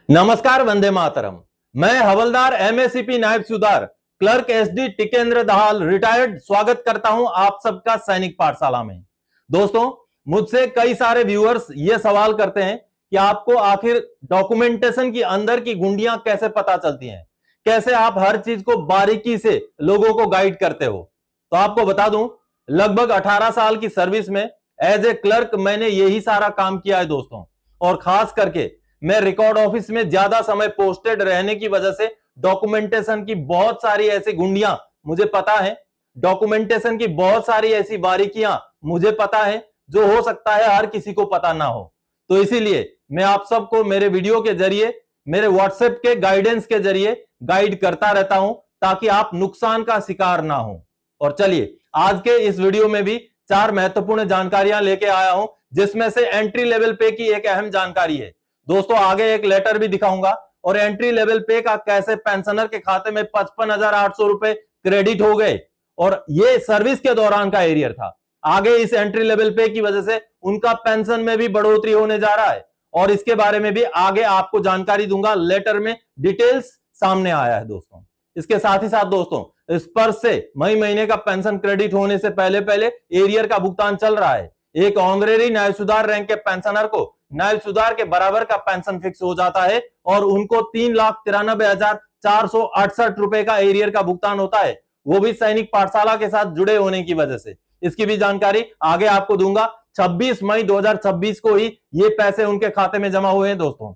नमस्कार, वंदे मातरम। मैं हवलदार एमएससीपी नायब सूबेदार clerk SD Tikendra Dahal retired स्वागत करता हूं आप सबका सैनिक पाठशाला में। दोस्तों, मुझसे कई सारे व्यूअर्स ये सवाल करते हैं कि आपको आखिर डॉक्यूमेंटेशन की अंदर की गुंडियां कैसे पता चलती हैं, कैसे आप हर चीज को बारीकी से लोगों को गाइड करते हो। तो आपको बता दूं, लगभग 18 साल की सर्विस में एज ए क्लर्क मैंने यही सारा काम किया है दोस्तों। और खास करके मैं रिकॉर्ड ऑफिस में ज्यादा समय पोस्टेड रहने की वजह से डॉक्यूमेंटेशन की बहुत सारी ऐसी गुंडियां मुझे पता है, डॉक्यूमेंटेशन की बहुत सारी ऐसी बारीकियां मुझे पता है जो हो सकता है हर किसी को पता ना हो। तो इसीलिए मैं आप सबको मेरे वीडियो के जरिए, मेरे व्हाट्सएप के गाइडेंस के जरिए गाइड करता रहता हूं ताकि आप नुकसान का शिकार ना हो। और चलिए, आज के इस वीडियो में भी 4 महत्वपूर्ण जानकारियां लेके आया हूं, जिसमें से एंट्री लेवल पे की एक अहम जानकारी है दोस्तों। आगे एक लेटर भी दिखाऊंगा और एंट्री लेवल पे का कैसे पेंशनर के खाते में 55,800 रुपए क्रेडिट हो गए, और ये सर्विस के दौरान का एरियर था। आगे इस एंट्री लेवल पे की वजह से उनका पेंशन में भी बढ़ोतरी होने जा रहा है, और इसके बारे में भी आगे आपको जानकारी दूंगा। लेटर में डिटेल्स सामने आया है दोस्तों। इसके साथ ही साथ दोस्तों, स्पर्श से मई महीने का पेंशन क्रेडिट होने से पहले पहले एरियर का भुगतान चल रहा है। एक ऑनरेरी नायब सूबेदार रैंक के पेंशनर को नायब सूबेदार के बराबर का पेंशन फिक्स हो जाता है और उनको 3,93,468 रुपए का एरियर का भुगतान होता है, वो भी सैनिक पाठशाला के साथ जुड़े होने की वजह से। इसकी भी जानकारी आगे आपको दूंगा। 26 मई 2026 को ही ये पैसे उनके खाते में जमा हुए हैं दोस्तों।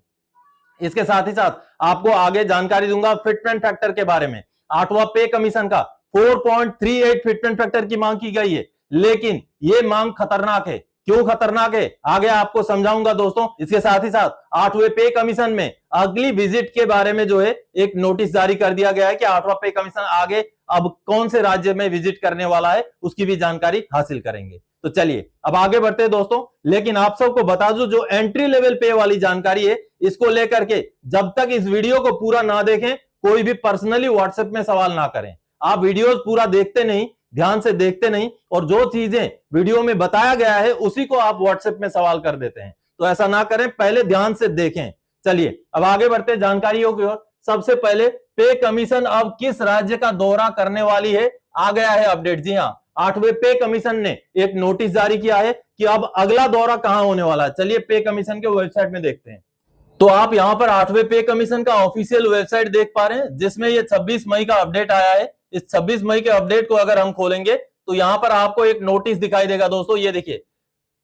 इसके साथ ही साथ आपको आगे जानकारी दूंगा फिटमेंट फैक्टर के बारे में। 8वां पे कमीशन का 4.38 फिटमेंट फैक्टर की मांग की गई है, लेकिन ये मांग खतरनाक है। क्यों खतरनाक है, आगे आपको समझाऊंगा दोस्तों। इसके साथ ही साथ 8वें पे कमीशन में अगली विजिट के बारे में जो है एक नोटिस जारी कर दिया गया है कि 8वां पे कमीशन आगे अब कौन से राज्य में विजिट करने वाला है, उसकी भी जानकारी हासिल करेंगे। तो चलिए अब आगे बढ़ते हैं दोस्तों। लेकिन आप सबको बता दूं, जो एंट्री लेवल पे वाली जानकारी है, इसको लेकर के जब तक इस वीडियो को पूरा ना देखें, कोई भी पर्सनली व्हाट्सएप में सवाल ना करें। आप वीडियोस पूरा देखते नहीं, ध्यान से देखते नहीं, और जो चीजें वीडियो में बताया गया है उसी को आप व्हाट्सएप में सवाल कर देते हैं। तो ऐसा ना करें, पहले ध्यान से देखें। चलिए अब आगे बढ़ते हैं जानकारियों की ओर। सबसे पहले पे कमीशन अब किस राज्य का दौरा करने वाली है, आ गया है अपडेट। जी हाँ, 8वें पे कमीशन ने एक नोटिस जारी किया है कि अब अगला दौरा कहां होने वाला है। चलिए पे कमीशन के वेबसाइट में देखते हैं। तो आप यहां पर 8वें पे कमीशन का ऑफिशियल वेबसाइट देख पा रहे हैं, जिसमें ये 26 मई का अपडेट आया है। इस 26 मई के अपडेट को अगर हम खोलेंगे तो यहां पर आपको एक नोटिस दिखाई देगा दोस्तों। ये देखिए,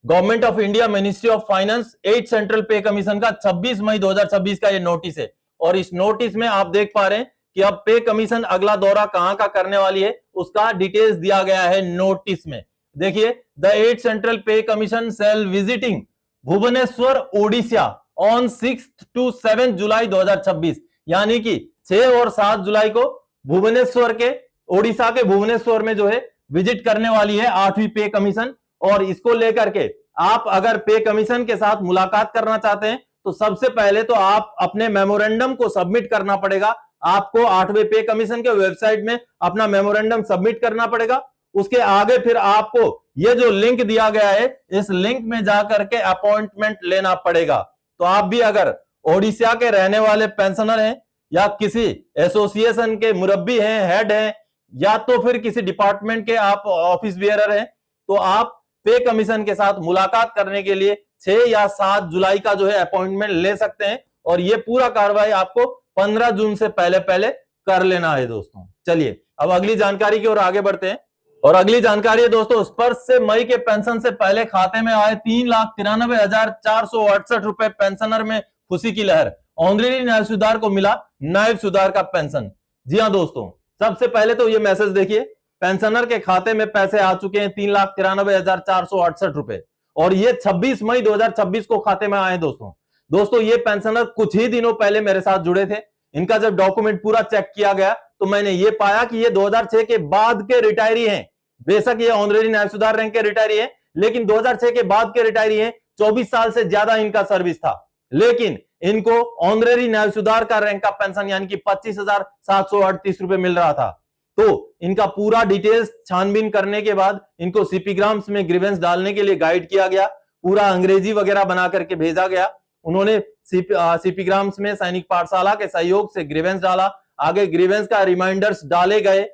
government of India ministry of finance 8 central pay commission का 26 मई 2026 का ये नोटिस है। और इस नोटिस में आप देख पा रहे हैं कि अब पे कमीशन अगला दौरा कहां का करने वाली है, उसका डिटेल्स दिया गया है नोटिस में। देखिए, the 8 central pay commission cell visiting Bhubaneswar Odisha on 6 to 7 July 2026, यानी कि 6 और 7 जुलाई को भुवनेश्वर के, ओडिशा के भुवनेश्वर में जो है विजिट करने वाली है 8वीं पे कमीशन। और इसको लेकर के आप अगर पे कमीशन के साथ मुलाकात करना चाहते हैं तो सबसे पहले तो आप अपने मेमोरेंडम को सबमिट करना पड़ेगा। आपको 8वें पे कमीशन के वेबसाइट में अपना मेमोरेंडम सबमिट करना पड़ेगा। उसके आगे फिर आपको ये जो लिंक दिया गया है, इस लिंक में जाकर के अपॉइंटमेंट लेना पड़ेगा। तो आप भी अगर ओडिशा के रहने वाले पेंशनर हैं, या किसी एसोसिएशन के मुरब्बी हैं, हेड हैं, या तो फिर किसी डिपार्टमेंट के आप ऑफिस बियरर हैं, तो आप पे कमीशन के साथ मुलाकात करने के लिए 6 या 7 जुलाई का जो है अपॉइंटमेंट ले सकते हैं। और ये पूरा कार्रवाई आपको 15 जून से पहले पहले कर लेना है दोस्तों। चलिए अब अगली जानकारी की ओर आगे बढ़ते हैं। और अगली जानकारी है दोस्तों, स्पर्श से मई के पेंशन से पहले खाते में आए 3,93,468 रुपए। पेंशनर में खुशी की लहर, ऑनरेरी नायब सूबेदार को मिला नायब सूबेदार का पेंशन। जी हाँ दोस्तों, सबसे पहले तो ये मैसेज देखिए, पेंशनर के खाते में पैसे आ चुके हैं 3,93,468 रुपए, और ये 26 मई 2026 को खाते में आए दोस्तों। ये पेंशनर कुछ ही दिनों पहले मेरे साथ जुड़े थे। इनका जब डॉक्यूमेंट पूरा चेक किया गया तो मैंने ये पाया कि ये 2006 के बाद के रिटायरी हैं। बेशक ये ऑनरेरी नायब सूबेदार रैंक के रिटायरी है, लेकिन 2006 के बाद के रिटायरी हैं। 24 साल से ज्यादा इनका सर्विस था, लेकिन इनको ऑनरेरी नायब सूबेदार का रैंक का पेंशन यानी कि 25,738 रुपए मिल रहा था। तो इनका पूरा डिटेल्स छानबीन करने के बाद इनको सीपी ग्राम्स में ग्रीवेंस डालने के लिए गाइड किया गया, पूरा अंग्रेजी वगैरह बना करके भेजा गया। उन्होंने सीपी ग्राम्स में सैनिक पाठशाला के सहयोग से ग्रीवेंस डाला। आगे ग्रीवेंस का रिमाइंडर्स डाले गए,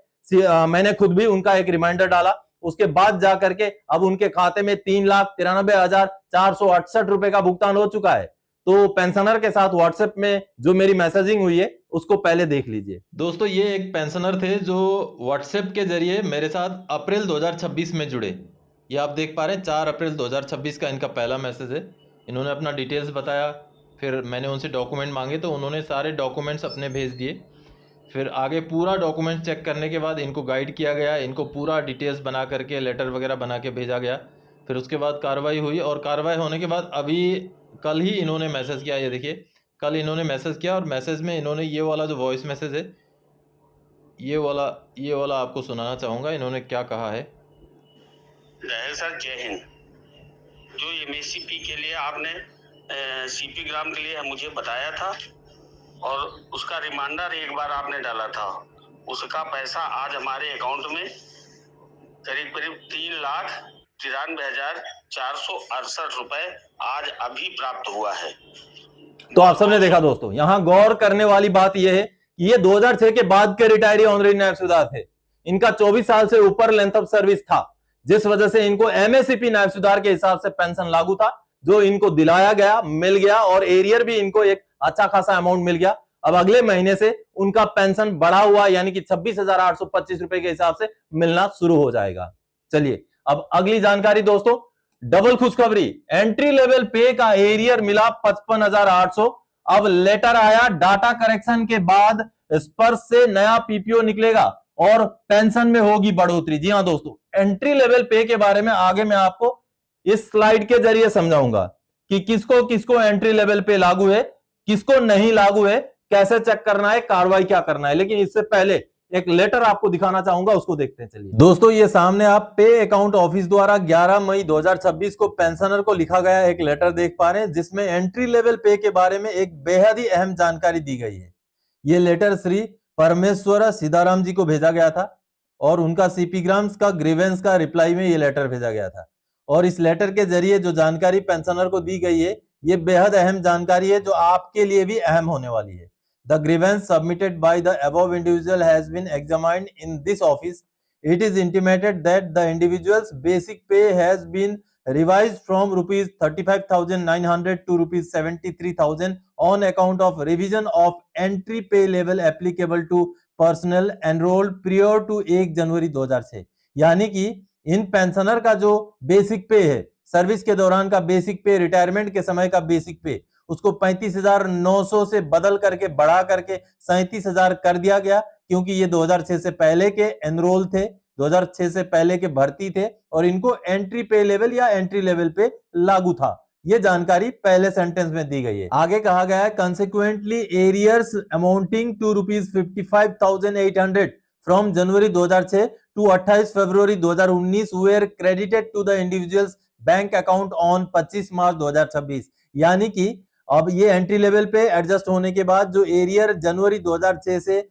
मैंने खुद भी उनका एक रिमाइंडर डाला। उसके बाद जाकर के अब उनके खाते में 3,93,468 रुपए का भुगतान हो चुका है। तो पेंशनर के साथ व्हाट्सएप में जो मेरी मैसेजिंग हुई है उसको पहले देख लीजिए। दोस्तों, ये एक पेंशनर थे जो व्हाट्सएप के जरिए मेरे साथ अप्रैल 2026 में जुड़े। ये आप देख पा रहे हैं 4 अप्रैल 2026 का इनका पहला मैसेज है। इन्होंने अपना डिटेल्स बताया, फिर मैंने उनसे डॉक्यूमेंट मांगे तो उन्होंने सारे डॉक्यूमेंट्स अपने भेज दिए। फिर आगे पूरा डॉक्यूमेंट चेक करने के बाद इनको गाइड किया गया, इनको पूरा डिटेल्स बना करके लेटर वगैरह बना के भेजा गया। फिर उसके बाद कार्रवाई हुई और कार्रवाई होने के बाद अभी कल ही इन्होंने मैसेज किया। ये देखिए, कल इन्होंने मैसेज किया और मैसेज में इन्होंने ये वाला जो वॉइस मैसेज है ये वाला आपको सुनाना चाहूँगा। इन्होंने क्या कहा है। सर, जय हिंद। जो एमएससीपी के लिए आपने सीपी ग्राम के लिए मुझे बताया था और उसका रिमाइंडर एक बार आपने डाला था, उसका पैसा आज हमारे अकाउंट में करीब 3,93,468 रुपए आज अभी प्राप्त हुआ है। तो आप सबने देखा दोस्तों, यहां गौर करने वाली बात यह है कि ये 2006 के बाद के रिटायरी ऑनरेरी नायब सूबेदार थे। इनका 24 साल से ऊपर लेंथ ऑफ सर्विस था, जिस वजह से इनको एमएससीपी नायब सूबेदार के हिसाब से पेंशन लागू था, जो इनको दिलाया गया, मिल गया और एरियर भी इनको एक अच्छा खासा अमाउंट मिल गया। अब अगले महीने से उनका पेंशन बढ़ा हुआ यानी कि 26,825 रुपए के हिसाब से मिलना शुरू हो जाएगा। चलिए अब अगली जानकारी दोस्तों, डबल खुशखबरी, एंट्री लेवल पे का एरियर मिला 55,800। अब लेटर आया, डाटा करेक्शन के बाद स्पर्श से नया पीपीओ निकलेगा और पेंशन में होगी बढ़ोतरी। जी हां दोस्तों, एंट्री लेवल पे के बारे में आगे मैं आपको इस स्लाइड के जरिए समझाऊंगा कि किसको किसको एंट्री लेवल पे लागू है, किसको नहीं लागू है, कैसे चेक करना है, कार्रवाई क्या करना है। लेकिन इससे पहले एक लेटर आपको दिखाना चाहूंगा, उसको देखते हैं। चलिए दोस्तों, ये सामने आप पे अकाउंट ऑफिस द्वारा 11 मई 2026 को पेंशनर को लिखा गया एक लेटर देख पा रहे हैं, जिसमें एंट्री लेवल पे के बारे में एक बेहद ही अहम जानकारी दी गई है। ये लेटर श्री परमेश्वर सीताराम जी को भेजा गया था और उनका सीपी ग्राम्स का ग्रीवेंस का रिप्लाई में ये लेटर भेजा गया था। और इस लेटर के जरिए जो जानकारी पेंशनर को दी गई है, ये बेहद अहम जानकारी है जो आपके लिए भी अहम होने वाली है। The grievance submitted by the above individual has been examined in this office. It is intimated that the individual's basic pay has been revised from rupees 35,900 to rupees 73,000 on account of revision of entry pay level applicable to personnel enrolled prior to 1 जनवरी 2006। यानी कि इन pensioner का जो basic पे है, service के दौरान का basic पे, रिटायरमेंट के समय का बेसिक पे, उसको 35,900 से बदल करके बढ़ा करके 37,000 कर दिया गया, क्योंकि ये 2006 से पहले के एनरोल थे, 2006 से पहले के भर्ती थे और इनको एंट्री पे लेवल या एंट्री लेवल पे लागू था। ये जानकारी पहले सेंटेंस में दी गई है। आगे कहा गया है, consequently arrears amounting to rupees 55,800 from January 2006 to 28 February 2019 were credited to the individuals bank account on 25 March 2026। यानी कि अब ये एंट्री लेवल पे एडजस्ट होने के बाद जो एरियर जनवरी 2006 से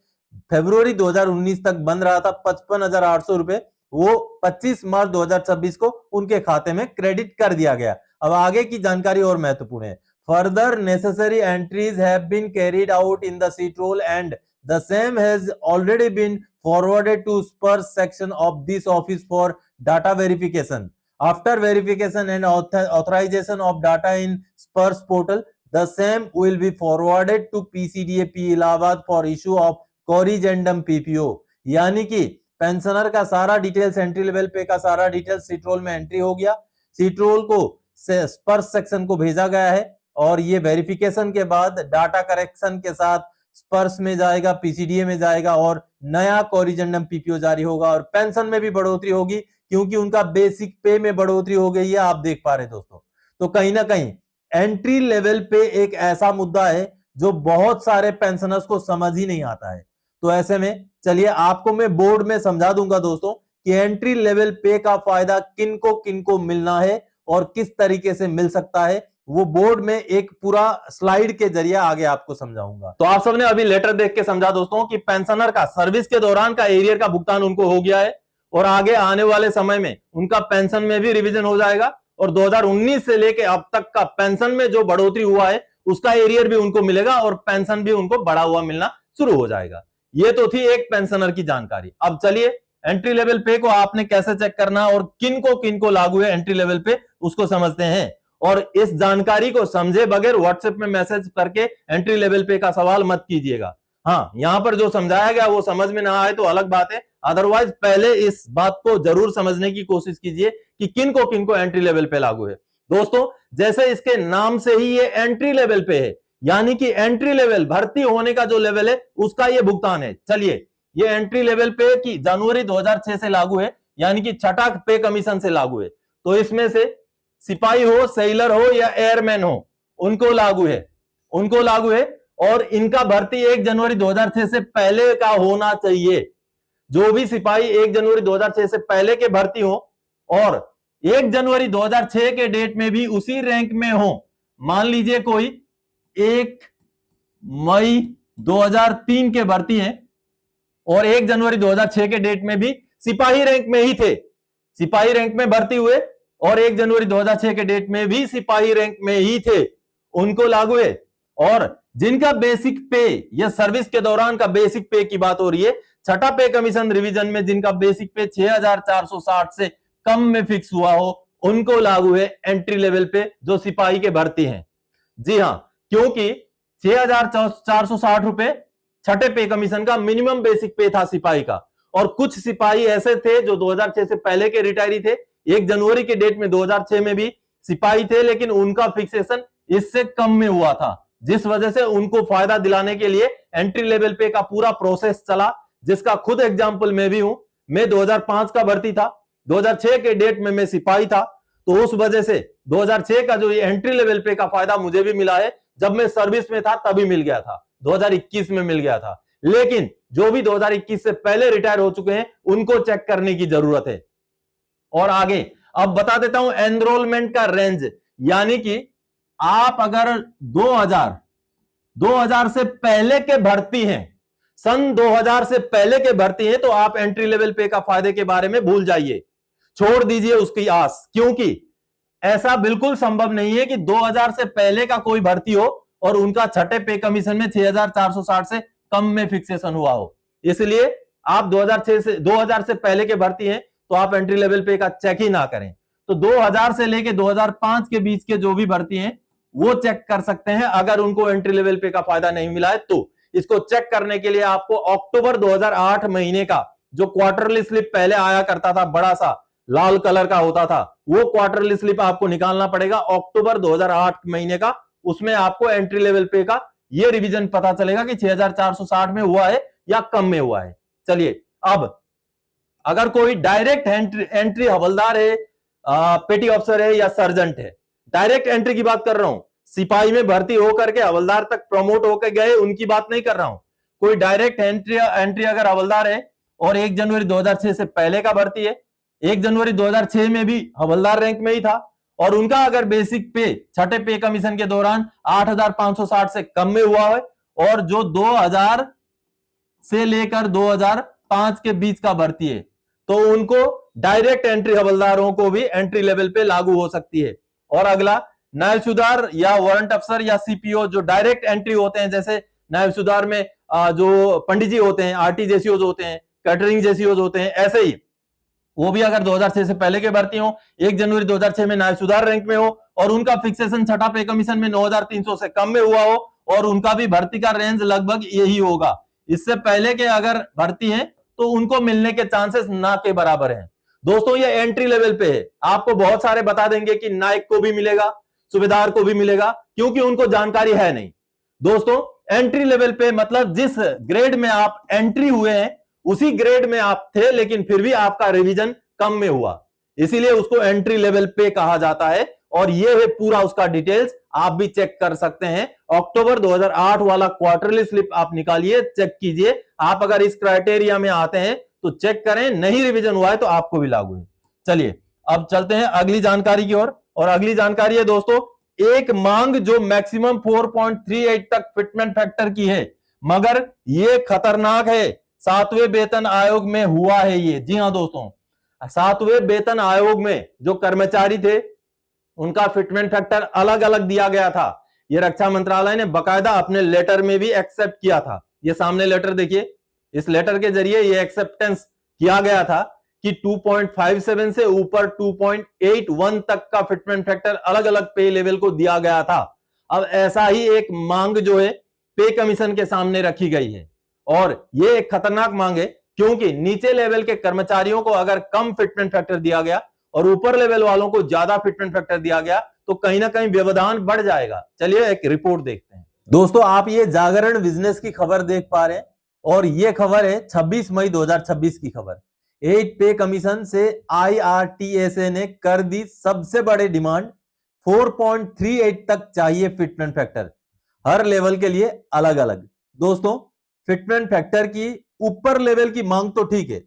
फरवरी 2019 तक बन रहा था 55,800 रुपए, वो 25 मार्च 2026 को उनके खाते में क्रेडिट कर दिया गया। अब आगे की जानकारी और महत्वपूर्ण है। Further necessary entries have been carried out in the sheet roll and the same has already been forwarded to Sparsh section of this office for data verification. After verification and authorization of data in Spurs portal, the same will be forwarded to PCDA P Allahabad for issue of corrigendum PPO। यानी कि pensioner का सारा details, entry level पे का सारा details seat role में entry हो गया, सीट रोल को स्पर्श सेक्शन को भेजा गया है और ये वेरिफिकेशन के बाद डाटा करेक्शन के साथ स्पर्श में जाएगा, पीसीडीए में जाएगा और नया कोरिजेंडम पीपीओ जारी होगा और पेंशन में भी बढ़ोतरी होगी, क्योंकि उनका बेसिक पे में बढ़ोतरी हो गई है, आप देख पा रहे दोस्तों। तो कहीं ना कहीं एंट्री लेवल पे एक ऐसा मुद्दा है जो बहुत सारे पेंशनर्स को समझ ही नहीं आता है। तो ऐसे में चलिए आपको मैं बोर्ड में समझा दूंगा दोस्तों कि एंट्री लेवल पे का फायदा किनको मिलना है और किस तरीके से मिल सकता है, वो बोर्ड में एक पूरा स्लाइड के जरिए आगे आपको समझाऊंगा। तो आप सबने अभी लेटर देख के समझा दोस्तों कि पेंशनर का सर्विस के दौरान का एरियर का भुगतान उनको हो गया है और आगे आने वाले समय में उनका पेंशन में भी रिवीजन हो जाएगा और 2019 से लेके अब तक का पेंशन में जो बढ़ोतरी हुआ है उसका एरियर भी उनको मिलेगा और पेंशन भी उनको बढ़ा हुआ मिलना शुरू हो जाएगा। ये तो थी एक पेंशनर की जानकारी। अब चलिए एंट्री लेवल पे को आपने कैसे चेक करना और किन को लागू है एंट्री लेवल पे उसको समझते हैं। और इस जानकारी को समझे बगैर व्हाट्सएप में मैसेज करके एंट्री लेवल पे का सवाल मत कीजिएगा। हाँ, यहां पर जो समझाया गया वो समझ में ना आए तो अलग बात है, अदरवाइज पहले इस बात को जरूर समझने की कोशिश कीजिए कि किन को एंट्री लेवल पे लागू है। दोस्तों जैसे इसके नाम से ही ये एंट्री लेवल पे है, यानी कि एंट्री लेवल भर्ती होने का जो लेवल है उसका ये भुगतान है। चलिए ये एंट्री लेवल पे की जनवरी 2006 से लागू है, यानी कि छठा पे कमीशन से लागू है। तो इसमें से सिपाही हो, सेलर हो या एयरमैन हो, उनको लागू है और इनका भर्ती 1 जनवरी 2006 से पहले का होना चाहिए। जो भी सिपाही 1 जनवरी 2006 से पहले के भर्ती हो और 1 जनवरी 2006 के डेट में भी उसी रैंक में हो, मान लीजिए कोई 1 मई 2003 के भर्ती हैं और 1 जनवरी 2006 के डेट में भी सिपाही रैंक में ही थे, सिपाही रैंक में भर्ती हुए और 1 जनवरी 2006 के डेट में भी सिपाही रैंक में ही थे, उनको लागू है। और जिनका बेसिक पे, यह सर्विस के दौरान का बेसिक पे की बात हो रही है, छठा पे कमीशन रिवीजन में जिनका बेसिक पे 6460 से कम में फिक्स हुआ हो, उनको लागू है एंट्री लेवल पे जो सिपाही के भर्ती हैं। जी हां, क्योंकि 6460 रुपए छठे पे कमीशन का मिनिमम बेसिक पे था सिपाही का। और कुछ सिपाही ऐसे थे जो 2006 से पहले के रिटायरी थे, 1 जनवरी के डेट में 2006 में भी सिपाही थे, लेकिन उनका फिक्सेशन इससे कम में हुआ था, जिस वजह से उनको फायदा दिलाने के लिए एंट्री लेवल पे का पूरा प्रोसेस चला, जिसका खुद एग्जांपल मैं भी हूं। मैं 2005 का भर्ती था, 2006 के डेट में मैं सिपाही था, तो उस वजह से 2006 का जो ये एंट्री लेवल पे का फायदा मुझे भी मिला है, जब मैं सर्विस में था तभी मिल गया था, 2021 में मिल गया था। लेकिन जो भी 2021 से पहले रिटायर हो चुके हैं उनको चेक करने की जरूरत है। और आगे अब बता देता हूं एनरोलमेंट का रेंज, यानी कि आप अगर 2000 से पहले के भर्ती हैं, सन 2000 से पहले के भर्ती हैं, तो आप एंट्री लेवल पे का फायदे के बारे में भूल जाइए, छोड़ दीजिए उसकी आस, क्योंकि ऐसा बिल्कुल संभव नहीं है कि 2000 से पहले का कोई भर्ती हो और उनका छठे पे कमीशन में 6460 से कम में फिक्सेशन हुआ हो। इसलिए आप 2000 से पहले के भर्ती हैं तो आप एंट्री लेवल पे का चेक ही ना करें। तो 2000 से लेके 2005 के बीच के जो भी भर्ती हैं वो चेक कर सकते हैं, अगर उनको एंट्री लेवल पे का फायदा नहीं मिला है तो। इसको चेक करने के लिए आपको अक्टूबर 2008 महीने का जो क्वार्टरली स्लिप पहले आया करता था, बड़ा सा लाल कलर का होता था, वो क्वार्टरली स्लिप आपको निकालना पड़ेगा अक्टूबर 2008 महीने का। उसमें आपको एंट्री लेवल पे का ये रिवीजन पता चलेगा कि 6460 में हुआ है या कम में हुआ है। चलिए अब अगर कोई डायरेक्ट एंट्री हवलदार है, पेटी ऑफिसर है या सर्जेंट है, डायरेक्ट एंट्री की बात कर रहा हूं, सिपाही में भर्ती होकर के हवलदार तक प्रमोट होकर गए उनकी बात नहीं कर रहा हूं। कोई डायरेक्ट एंट्री अगर हवलदार है और 1 जनवरी 2006 से पहले का भर्ती है, 1 जनवरी 2006 में भी हवलदार रैंक में ही था और उनका अगर बेसिक पे छठे पे कमीशन के दौरान 8560 से कम में हुआ है और जो 2000 से लेकर 2005 के बीच का भर्ती है, तो उनको डायरेक्ट एंट्री हवलदारों को भी एंट्री लेवल पे लागू हो सकती है। और अगला नायब सुधार या वारंट अफसर या सीपीओ जो डायरेक्ट एंट्री होते हैं, जैसे नायब सुधार में जो पंडित जी होते हैं, आरटी जेसीओज होते हैं, कैटरिंग जेसीओज होते हैं, ऐसे ही वो भी अगर 2006 से पहले के भर्ती हो, 1 जनवरी 2006 में नायब सुधार रैंक में हो और उनका फिक्सेशन छठा पे कमीशन में 9300 से कम में हुआ हो और उनका भी भर्ती का रेंज लगभग यही होगा, इससे पहले के अगर भर्ती है तो उनको मिलने के चांसेस ना के बराबर हैं। दोस्तों ये एंट्री लेवल पे है, आपको बहुत सारे बता देंगे कि नायक को भी मिलेगा, सूबेदार को भी मिलेगा, क्योंकि उनको जानकारी है नहीं। दोस्तों एंट्री लेवल पे मतलब जिस ग्रेड में आप एंट्री हुए हैं उसी ग्रेड में आप थे, लेकिन फिर भी आपका रिवीजन कम में हुआ, इसीलिए उसको एंट्री लेवल पे कहा जाता है। और ये है पूरा उसका डिटेल्स, आप भी चेक कर सकते हैं। अक्टूबर 2008 वाला क्वार्टरली स्लिप आप निकालिए, चेक कीजिए। आप अगर इस क्राइटेरिया में आते हैं तो चेक करें, नहीं रिवीजन हुआ है तो आपको भी लागू है। चलिए अब चलते हैं अगली जानकारी की ओर। और अगली जानकारी है दोस्तों, एक मांग जो मैक्सिमम 4.38 तक फिटमेंट फैक्टर की है, मगर ये खतरनाक है, 7वें वेतन आयोग में हुआ है ये। जी हां दोस्तों, 7वें वेतन आयोग में जो कर्मचारी थे उनका फिटमेंट फैक्टर अलग अलग दिया गया था, ये रक्षा मंत्रालय ने बकायदा अपने लेटर में भी एक्सेप्ट किया था। ये सामने लेटर देखिए, इस लेटर के जरिए ये एक्सेप्टेंस किया गया था कि 2.57 से ऊपर 2.81 तक का फिटमेंट फैक्टर अलग अलग पे लेवल को दिया गया था। अब ऐसा ही एक मांग जो है पे कमीशन के सामने रखी गई है, और ये एक खतरनाक मांग है, क्योंकि नीचे लेवल के कर्मचारियों को अगर कम फिटमेंट फैक्टर दिया गया और ऊपर लेवल वालों को ज्यादा फिटमेंट फैक्टर दिया गया तो कहीं ना कहीं व्यवधान बढ़ जाएगा। चलिए एक रिपोर्ट देखते हैं। दोस्तों, आप ये जागरण बिजनेस की खबर देख पा रहे हैं, और ये खबर है 26 मई 2026 की खबर। 8 पे कमीशन से IRTSA ने कर दी सबसे बड़ी डिमांड, 4.38 तक चाहिए फिटमेंट फैक्टर, हर लेवल के लिए अलग अलग। दोस्तों, फिटमेंट फैक्टर की ऊपर लेवल की मांग तो ठीक है,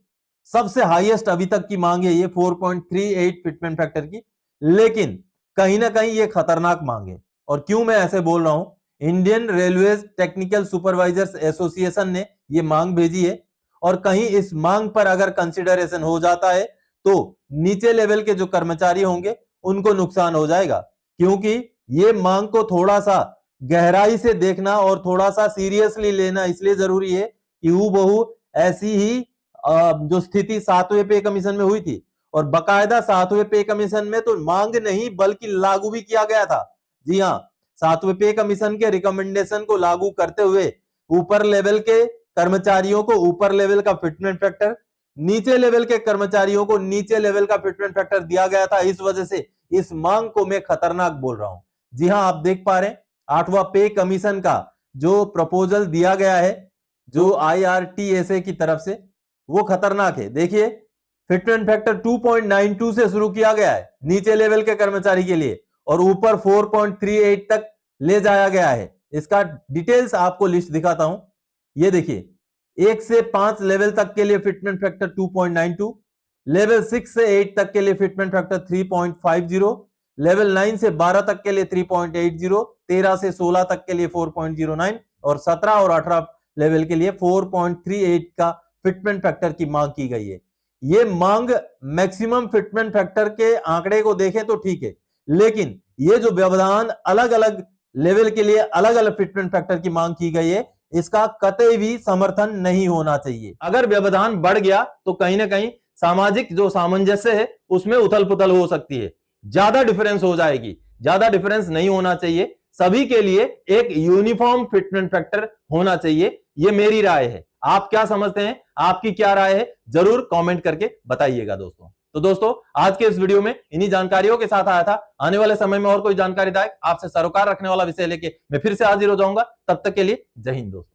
सबसे हाईएस्ट अभी तक की मांग है ये 4.38 फिटमेंट फैक्टर की, लेकिन कहीं ना कहीं ये खतरनाक मांग है। और क्यों मैं ऐसे बोल रहा हूं, Indian railways technical supervisors association ने ये मांग भेजी है, और कहीं इस मांग पर अगर कंसिडरेशन हो जाता है तो नीचे लेवल के जो कर्मचारी होंगे उनको नुकसान हो जाएगा, क्योंकि ये मांग को थोड़ा सा गहराई से देखना और थोड़ा सा सीरियसली लेना इसलिए जरूरी है कि हूबहू ऐसी ही जो स्थिति 7वें पे कमीशन में हुई थी, और बकायदा 7वें पे कमीशन में तो मांग नहीं बल्कि लागू भी किया गया था। जी हां, 7वें पे कमीशन के रिकमेंडेशन को लागू करते हुए ऊपर लेवल के कर्मचारियों को ऊपर लेवल का फिटमेंट फैक्टर, नीचे लेवल के कर्मचारियों को नीचे लेवल का फिटमेंट फैक्टर दिया गया था। इस वजह से इस मांग को मैं खतरनाक बोल रहा हूं। जी हां, आप देख पा रहे हैं 8वां पे कमीशन का जो प्रपोजल दिया गया है जो IRTSA की तरफ से, वो खतरनाक है। देखिए, फिटमेंट फैक्टर 2.92 से शुरू किया गया है नीचे लेवल के कर्मचारी के लिए, और ऊपर 4.38 तक ले जाया गया है। इसका डिटेल्स आपको लिस्ट दिखाता हूं। ये देखिए, 1 से 5 लेवल तक के लिए फिटमेंट फैक्टर 2.92, लेवल 6 से 8 तक के लिए फिटमेंट फैक्टर 3.50, लेवल 9 से 12 तक के लिए 3.80, 13 से 16 तक के लिए 4.09, और 17 और 18 लेवल के लिए 4.38 का फिटमेंट फैक्टर की मांग की गई है। ये मांग मैक्सिमम फिटमेंट फैक्टर के आंकड़े को देखें तो ठीक है, लेकिन ये जो व्यवधान अलग अलग लेवल के लिए अलग अलग फिटमेंट फैक्टर की मांग की गई है, इसका कतई भी समर्थन नहीं होना चाहिए। अगर व्यवधान बढ़ गया तो कहीं ना कहीं सामाजिक जो सामंजस्य है उसमें उथल पुथल हो सकती है, ज्यादा डिफरेंस हो जाएगी। ज्यादा डिफरेंस नहीं होना चाहिए, सभी के लिए एक यूनिफॉर्म फिटमेंट फैक्टर होना चाहिए। ये मेरी राय है, आप क्या समझते हैं, आपकी क्या राय है, जरूर कमेंट करके बताइएगा दोस्तों। तो दोस्तों, आज के इस वीडियो में इन्हीं जानकारियों के साथ आया था। आने वाले समय में और कोई जानकारीदायक आपसे सरोकार रखने वाला विषय लेके मैं फिर से हाजिर हो जाऊंगा। तब तक के लिए जय हिंद दोस्तों।